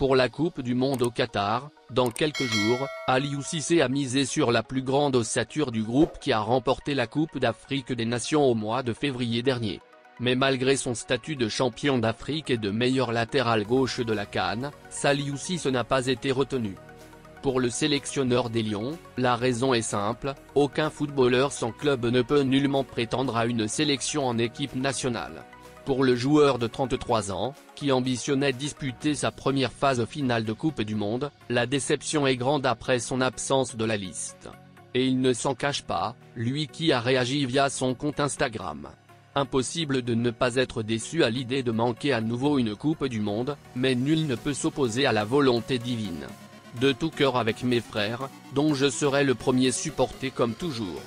Pour la Coupe du Monde au Qatar, dans quelques jours, Aliou Cissé a misé sur la plus grande ossature du groupe qui a remporté la Coupe d'Afrique des Nations au mois de février dernier. Mais malgré son statut de champion d'Afrique et de meilleur latéral gauche de la CAN, Saliou Cissé n'a pas été retenu. Pour le sélectionneur des Lions, la raison est simple, aucun footballeur sans club ne peut nullement prétendre à une sélection en équipe nationale. Pour le joueur de 33 ans, qui ambitionnait disputer sa première phase finale de Coupe du Monde, la déception est grande après son absence de la liste. Et il ne s'en cache pas, lui qui a réagi via son compte Instagram. Impossible de ne pas être déçu à l'idée de manquer à nouveau une Coupe du Monde, mais nul ne peut s'opposer à la volonté divine. De tout cœur avec mes frères, dont je serai le premier supporter comme toujours.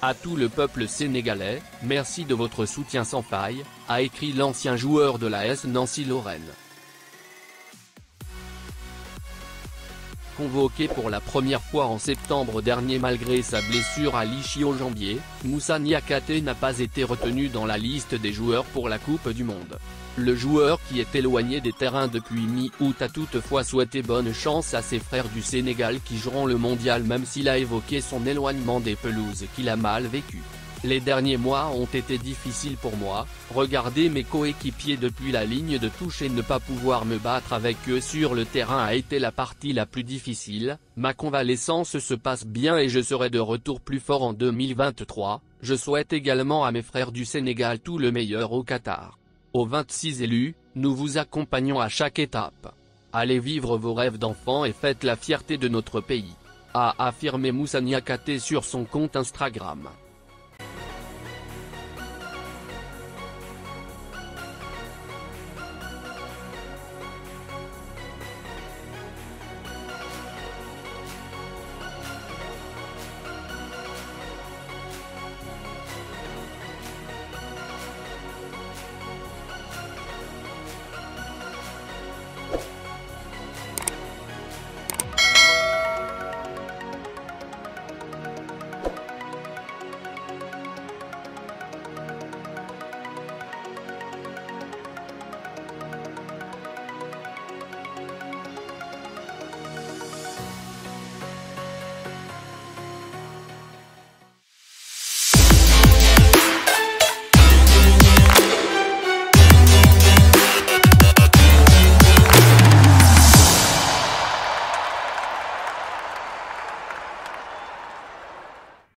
À tout le peuple sénégalais, merci de votre soutien sans faille, a écrit l'ancien joueur de l'AS Nancy-Lorraine. Convoqué pour la première fois en septembre dernier malgré sa blessure à l'ischio-jambier, Moussa Niakhaté n'a pas été retenu dans la liste des joueurs pour la Coupe du Monde. Le joueur qui est éloigné des terrains depuis mi-août a toutefois souhaité bonne chance à ses frères du Sénégal qui joueront le mondial même s'il a évoqué son éloignement des pelouses qu'il a mal vécu. Les derniers mois ont été difficiles pour moi, regarder mes coéquipiers depuis la ligne de touche et ne pas pouvoir me battre avec eux sur le terrain a été la partie la plus difficile, ma convalescence se passe bien et je serai de retour plus fort en 2023, je souhaite également à mes frères du Sénégal tout le meilleur au Qatar. Aux 26 élus, nous vous accompagnons à chaque étape. Allez vivre vos rêves d'enfant et faites la fierté de notre pays, a affirmé Moussa Niakhaté sur son compte Instagram.